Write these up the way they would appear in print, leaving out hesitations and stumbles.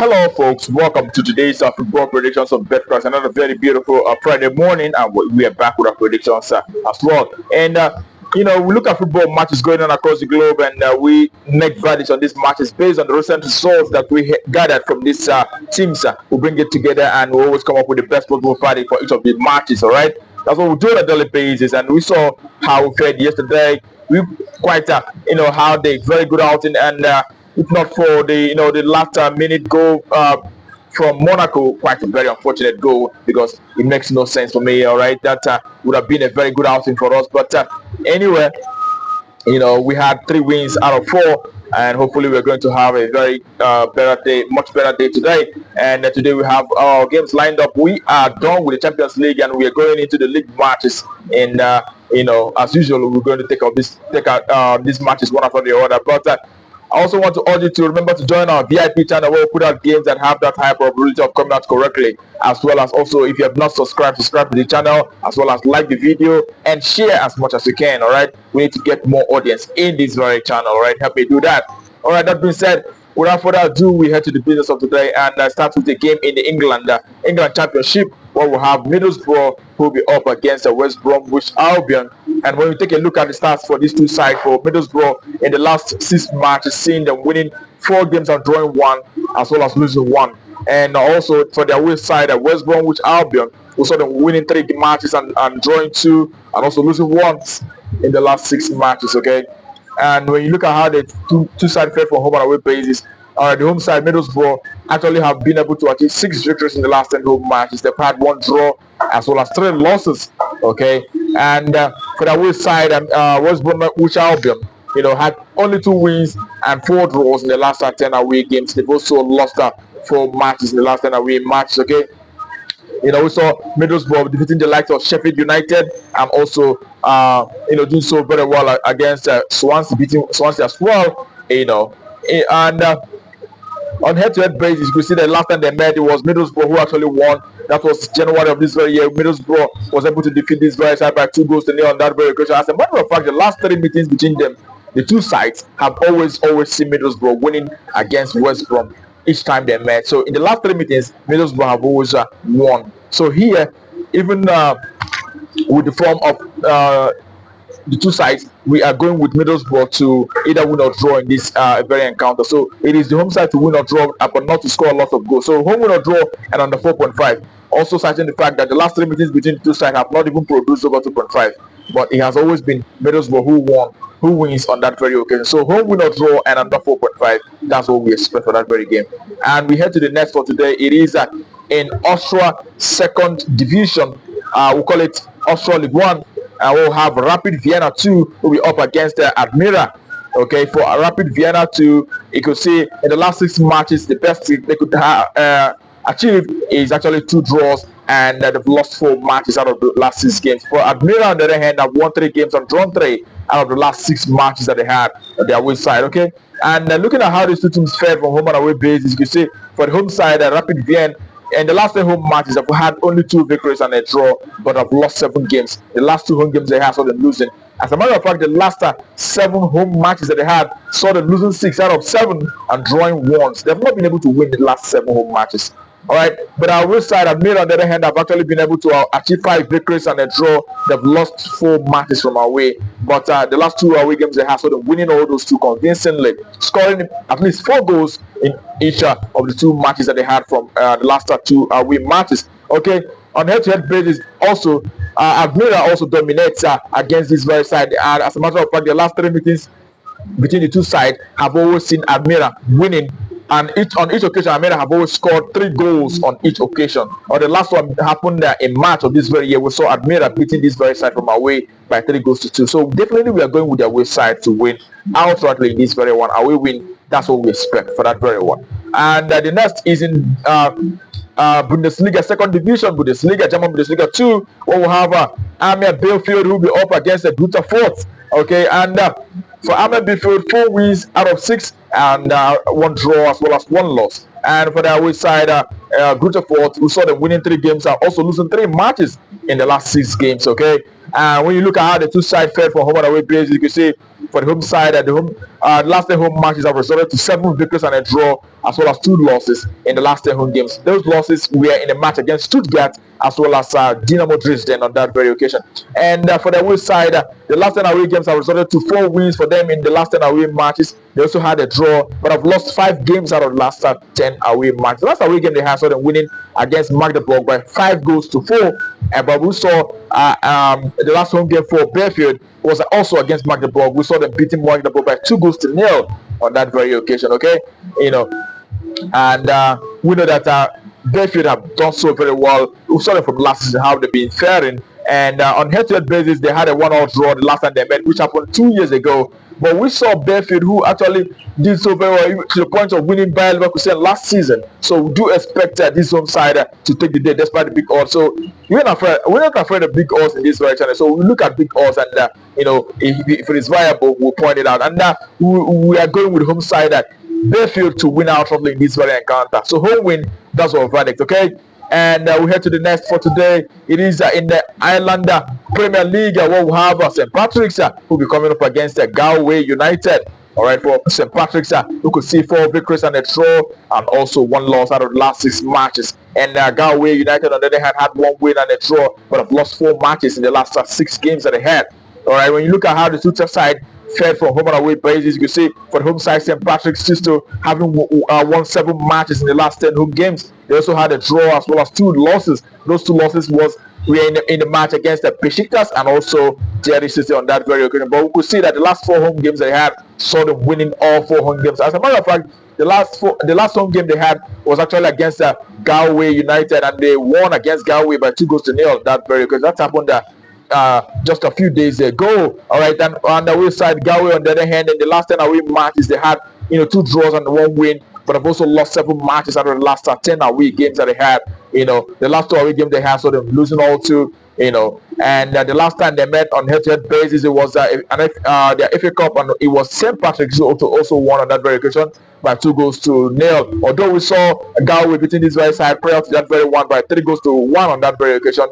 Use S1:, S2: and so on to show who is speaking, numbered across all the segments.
S1: Hello, folks. Welcome to today's football predictions of bettor. Another very beautiful Friday morning, and we are back with our predictions as well. And we look at football matches going on across the globe, and we make verdicts on these matches based on the recent results that we gathered from these teams. We bring it together, and we always come up with the best football verdict for each of these matches. All right, that's what we do on a daily basis, and we saw how we fared yesterday. We quite how they very good outing and. If not for the last minute goal from Monaco, quite a very unfortunate goal because it makes no sense for me. All right, that would have been a very good outing for us. But anyway, we had 3 wins out of 4, and hopefully we're going to have a very better day, much better day today. And today we have our games lined up. We are done with the Champions League, and we are going into the league matches. And as usual, we're going to take out these matches one after the other. But I also want to urge you to remember to join our VIP channel where we put out games that have that high probability of coming out correctly, as well as also if you have not subscribed to the channel, as well as like the video and share as much as you can. All right, we need to get more audience in this very channel. All right, help me do that. All right, that being said, without further ado, we head to the business of today and start with the game in the England Championship, where we'll have Middlesbrough who will be up against the West Bromwich Albion. And when we take a look at the stats for these two sides, for Middlesbrough in the last 6 matches, seeing them winning 4 games and drawing 1, as well as losing 1. And also for their away side at West Bromwich Albion, we saw them winning 3 matches and drawing 2, and also losing 1 in the last 6 matches. Okay. And when you look at how the two sides fared for home and away basis, the home side Middlesbrough actually have been able to achieve 6 victories in the last 10 home matches. They've had 1 draw as well as 3 losses. Okay, and for the away side, West Bromwich Albion, had only 2 wins and 4 draws in the last 10 away games. They've also lost 4 matches in the last 10 away matches. Okay. We saw Middlesbrough defeating the likes of Sheffield United and also, doing so very well against Swansea, beating Swansea as well. And on head-to-head basis, you could see that last time they met, it was Middlesbrough who actually won. That was January of this very year. Middlesbrough was able to defeat this very side by 2-0 on that very occasion. As a matter of fact, the last 3 meetings between them, the two sides have always seen Middlesbrough winning against West Brom each time they met. So in the last 3 meetings, Middlesbrough have always won. So here, even with the form of the two sides, we are going with Middlesbrough to either win or draw in this very encounter. So it is the home side to win or draw, but not to score a lot of goals. So home win or draw and under 4.5. Also citing the fact that the last 3 meetings between the two sides have not even produced over 2.5. But it has always been Middlesbrough who wins on that very occasion. So home win or draw and under 4.5. That's what we expect for that very game. And we head to the next for today. It is in Austria second division. We call it Austria League 1. We'll have Rapid Vienna 2 will be up against Admira. Okay, for Rapid Vienna 2, you could see in the last 6 matches, the best they could achieve is actually 2 draws, and they've lost 4 matches out of the last 6 games. For Admira, on the other hand, have won 3 games and drawn 3 out of the last 6 matches that they had on their away side. Okay, and looking at how these two teams fared from home and away basis, you can see for the home side, Rapid Vienna, in the last 3 home matches, have had only 2 victories and a draw, but have lost 7 games. The last 2 home games they had saw them losing. As a matter of fact, the last 7 home matches that they had saw them losing 6 out of 7 and drawing 1. They've not been able to win the last 7 home matches. All right, but our away side, Admira, on the other hand, have actually been able to achieve 5 victories and a draw. They've lost 4 matches from away, but the last 2 away games they have saw them winning all those 2 convincingly, scoring at least 4 goals in each of the 2 matches that they had from the last 2 away matches. Okay, on head-to-head basis, also Admira also dominates against this very side. And as a matter of fact, the last 3 meetings between the two sides have always seen Admira winning. And on each occasion, Admira have always scored 3 goals on each occasion. Or the last one happened in March of this very year. We saw Admira beating this very side from away by 3 goals to 2. So definitely we are going with the away side to win outrightly in this very one. Away win, that's what we expect for that very one. And the next is in Bundesliga second division, German Bundesliga 2, where we have Arminia Bielefeld who will be up against the Greuther Furth. Okay, and for Arminia Bielefeld, 4 wins out of 6 and 1 draw as well as 1 loss. And for the away side, Greuther Furth. We saw them winning 3 games and also losing 3 matches in the last 6 games. Okay, and when you look at how the two sides fared from home and away basis, you can see for the home side at the home last 10 home matches have resulted to 7 victories and a draw, as well as 2 losses in the last 10 home games. Those losses were in a match against Stuttgart as well as Dynamo Dresden on that very occasion. And for the away side, the last 10 away games have resulted to 4 wins for them in the last 10 away matches. They also had a draw, but have lost 5 games out of the last 10 away matches. The last away game they had saw them winning against Magdeburg by 5 goals to 4. But we saw the last home game for Bielefeld was also against Magdeburg. We saw them beating Magdeburg by 2 goals to 0 on that very occasion. Okay, you know, and we know that Bielefeld have done so very well. We saw them from last season how they've been faring, and on head-to-head basis they had a 1-all draw the last time they met, which happened 2 years ago. But we saw Bielefeld, who actually did so very well to the point of winning Bayer Leverkusen last season. So we do expect this home side to take the day despite the big odds. So we're not afraid of big odds in this very channel. So we look at big odds, and if it is viable, we'll point it out. And we are going with home side that Bielefeld to win outright in this very encounter. So home win, that's our verdict. Okay. And we head to the next for today. It is in the Ireland Premier League where we have St. Patrick's who will be coming up against Galway United. All right, for St. Patrick's, who could see 4 victories and a draw, and also 1 loss out of the last 6 matches. And Galway United, on the other hand, had 1 win and a draw, but have lost 4 matches in the last 6 games that they had. All right, when you look at how the two side fared from home and away basis, you can see for the home side, St. Patrick's still having won 7 matches in the last 10 home games. They also had a draw as well as 2 losses. Those 2 losses were in the match against the Besiktas and also Jerry City on that very occasion. But we could see that the last 4 home games they had saw them winning all 4 home games. As a matter of fact, the last home game they had was actually against Galway United, and they won against Galway by 2 goals to 0 that very occasion. That happened just a few days ago. All right, and on the away side, Galway on the other hand, in the last 10 away matches they had 2 draws and 1 win, but have also lost 7 matches out of the last 10 away games that they had. The last 2 away games they had, so they're losing all 2. And the last time they met on head-to-head basis, it was the FA Cup, and it was St. Patrick's who also won on that very occasion by 2 goals to 0. Although we saw Galway beating this very side prior to that very one by 3 goals to 1 on that very occasion.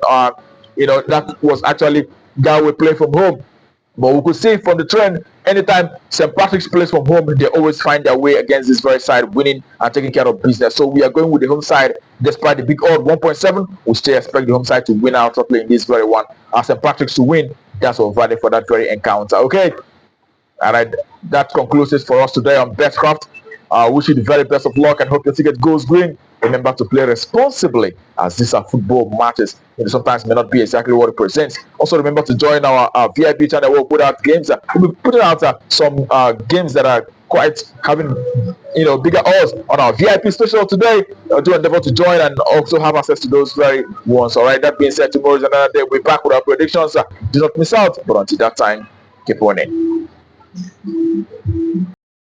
S1: That was actually Galway playing from home. But we could see from the trend, anytime St. Patrick's plays from home, they always find their way against this very side, winning and taking care of business. So we are going with the home side, despite the big odd 1.7. We still expect the home side to win out in this very one. St. Patrick's to win, that's our value for that very encounter. Okay, all right, that concludes it for us today on Betcraft. Wish you the very best of luck and hope your ticket goes green. Remember to play responsibly, as these are football matches. Sometimes may not be exactly what it presents. Also, remember to join our VIP channel where we'll put out games. We'll be putting out some games that are quite having bigger odds on our VIP special today. Do endeavor to join and also have access to those very ones. All right. That being said, tomorrow is another day. We're back with our predictions. Do not miss out. But until that time, keep on it.